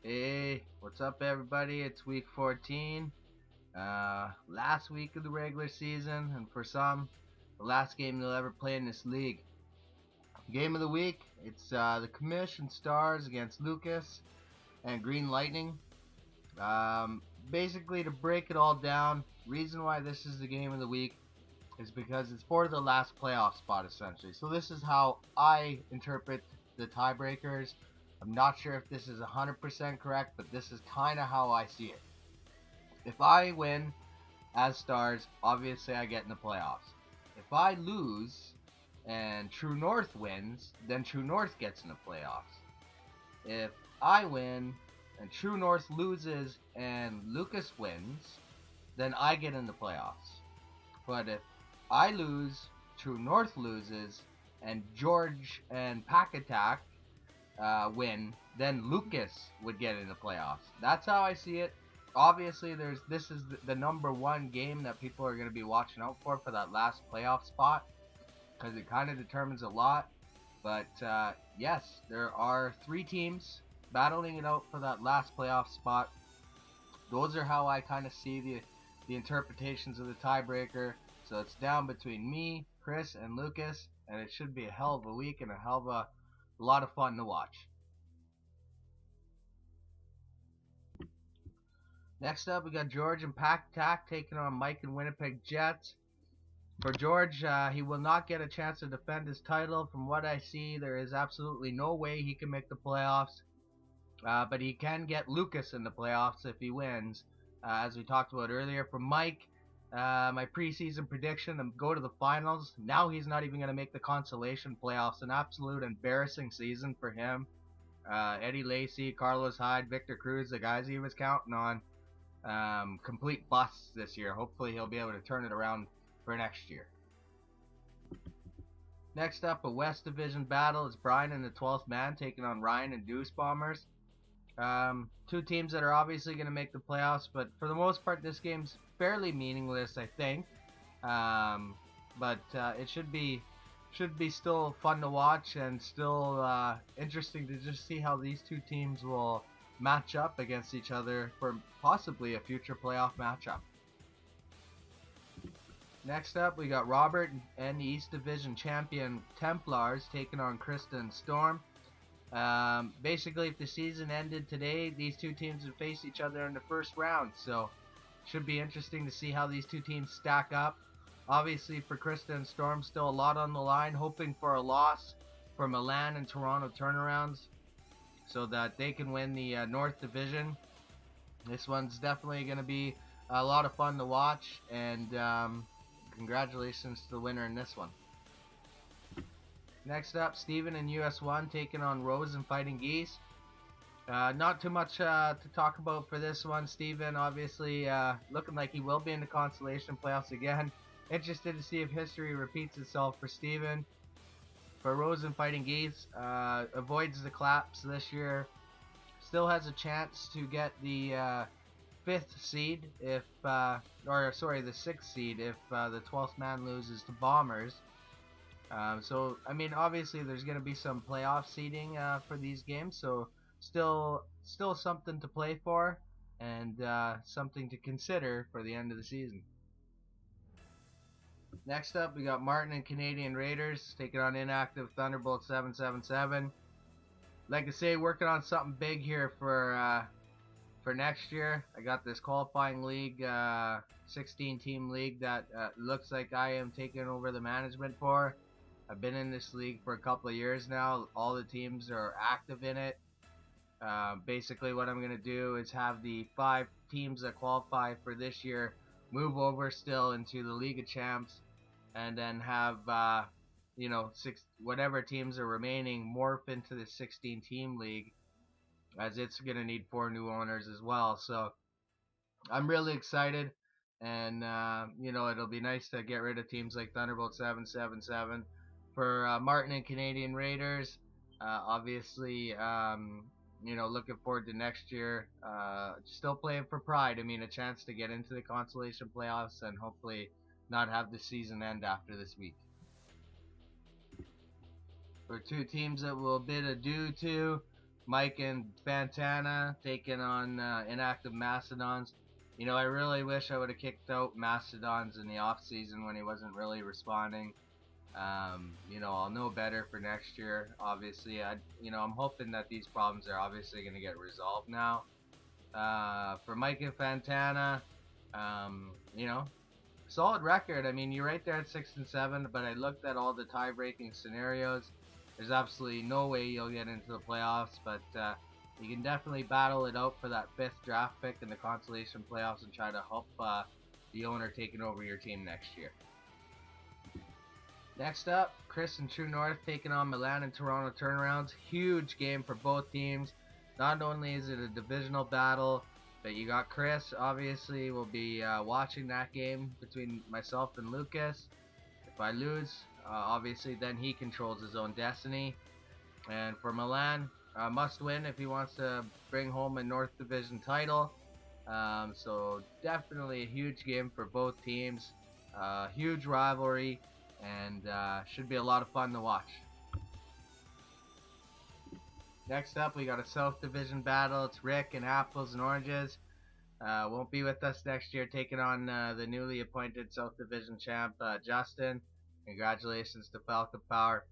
Hey, what's up, everybody? It's week 14, last week of the regular season, and for some, the last game they'll ever play in this league. Game of the week, it's the Commission Stars against Lucas and Green Lightning. Um, Basically, to break it all down, reason why this is the game of the week is because it's for the last playoff spot, essentially. So this is how I interpret the tiebreakers. I'm not sure if this is 100% correct, but this is kind of how I see it. If I win as Stars, obviously I get in the playoffs. If I lose and True North wins, then True North gets in the playoffs. If I win and True North loses and Lucas wins, then I get in the playoffs. But if I lose, True North loses, and George and Pack Attack win, then Lucas would get in the playoffs. That's how I see it. Obviously, this is the number one game that people are going to be watching out for that last playoff spot because it kind of determines a lot. But yes, there are three teams battling it out for that last playoff spot. Those are how I kind of see the interpretations of the tiebreaker. So it's down between me, Chris, and Lucas, and it should be a hell of a week and a hell of a lot of fun to watch. Next up, we got George and Pack Tack taking on Mike and Winnipeg Jets. For George, he will not get a chance to defend his title. From what I see, there is absolutely no way he can make the playoffs. But he can get Lucas in the playoffs if he wins, as we talked about earlier. For Mike, my preseason prediction, them go to the finals. Now he's not even going to make the consolation playoffs. An absolute embarrassing season for him. Eddie Lacy, Carlos Hyde, Victor Cruz, the guys he was counting on, complete busts this year. Hopefully he'll be able to turn it around for next year. Next up, a West Division battle. It's Brian and the 12th man taking on Ryan and Deuce Bombers. Two teams that are obviously going to make the playoffs, but for the most part, this game's fairly meaningless, I think. But it should be still fun to watch and still interesting to just see how these two teams will match up against each other for possibly a future playoff matchup. Next up, we got Robert and the East Division champion Templars taking on Kristen Storm. Basically, if the season ended today, these two teams would face each other in the first round. So, should be interesting to see how these two teams stack up. Obviously, for Kristen Storm, still a lot on the line, hoping for a loss for Milan and Toronto turnarounds so that they can win the North Division. This one's definitely going to be a lot of fun to watch, and congratulations to the winner in this one. Next up, Steven and US1 taking on Rose and Fighting Geese. Not too much to talk about for this one. Steven obviously looking like he will be in the consolation playoffs again. Interested to see if history repeats itself for Steven. For Rose and Fighting Geese, avoids the collapse this year. Still has a chance to get the fifth seed if, the sixth seed if the 12th man loses to Bombers. So, I mean, obviously there's going to be some playoff seeding for these games, so still something to play for and something to consider for the end of the season. Next up, we got Martin and Canadian Raiders taking on inactive Thunderbolt 777. Like I say, working on something big here for next year. I got this qualifying league, 16-team league that looks like I am taking over the management for. I've been in this league for a couple of years now. All the teams are active in it. Basically, what I'm going to do is have the 5 teams that qualify for this year move over still into the League of Champs, and then have whatever teams are remaining morph into the 16-team league, as it's going to need 4 new owners as well. So I'm really excited, and it'll be nice to get rid of teams like Thunderbolt 777. For Martin and Canadian Raiders, obviously, looking forward to next year. Still playing for pride. I mean, a chance to get into the consolation playoffs and hopefully not have the season end after this week. For two teams that we'll bid adieu to, Mike and Fantana taking on inactive Mastodons. I really wish I would have kicked out Mastodons in the off season when he wasn't really responding. I'll know better for next year. Obviously, I'm hoping that these problems are obviously going to get resolved now. For Mike and Fantana, um, you know, solid record. I mean, you're right there at 6-7, but I looked at all the tie-breaking scenarios. There's absolutely no way you'll get into the playoffs, but you can definitely battle it out for that 5th draft pick in the consolation playoffs and try to help the owner taking over your team next year. Next up, Chris and True North taking on Milan and Toronto Turnarounds. Huge game for both teams. Not only is it a divisional battle, but you got Chris, obviously, will be watching that game between myself and Lucas. If I lose, obviously, then he controls his own destiny. And for Milan, must win if he wants to bring home a North Division title. So definitely a huge game for both teams. Huge rivalry, and should be a lot of fun to watch. Next up, we got a South Division battle. It's Rick and Apples and Oranges. Won't be with us next year, taking on the newly appointed South Division champ, Justin. Congratulations to Falcon Power.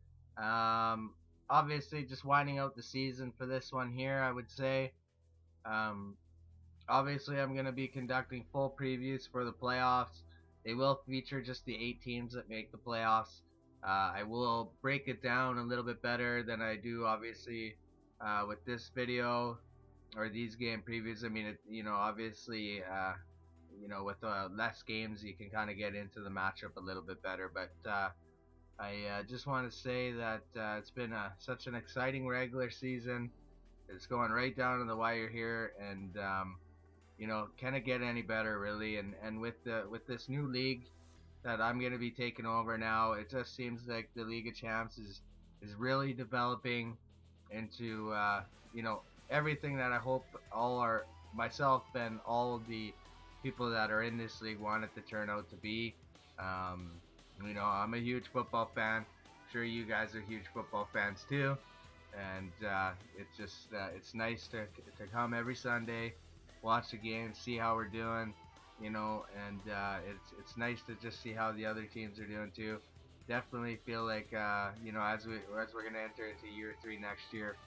Obviously, just winding out the season for this one here, I would say. Obviously, I'm going to be conducting full previews for the playoffs. They will feature just the 8 teams that make the playoffs. I will break it down a little bit better than I do, obviously, with this video or these game previews. I mean, obviously, with less games, you can kind of get into the matchup a little bit better. But I just want to say that it's been such an exciting regular season. It's going right down to the wire here, and can it get any better, really? And with this new league that I'm going to be taking over now, it just seems like the League of Champs is really developing into everything that I hope myself and all of the people that are in this league want it to turn out to be. I'm a huge football fan. I'm sure you guys are huge football fans too, and it's nice to come every Sunday, watch the game, see how we're doing, and it's nice to just see how the other teams are doing too. Definitely feel like as we're gonna enter into year 3 next year,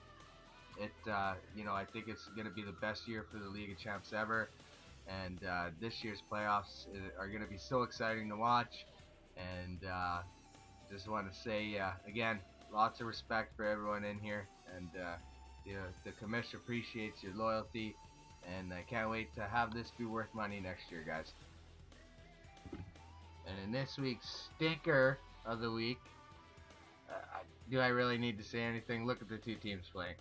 I think it's gonna be the best year for the League of Champs ever, and this year's playoffs are gonna be so exciting to watch. And just want to say again, lots of respect for everyone in here, and the commission appreciates your loyalty, and I can't wait to have this be worth money next year, guys. And in this week's stinker of the week, do I really need to say anything? Look at the 2 teams playing.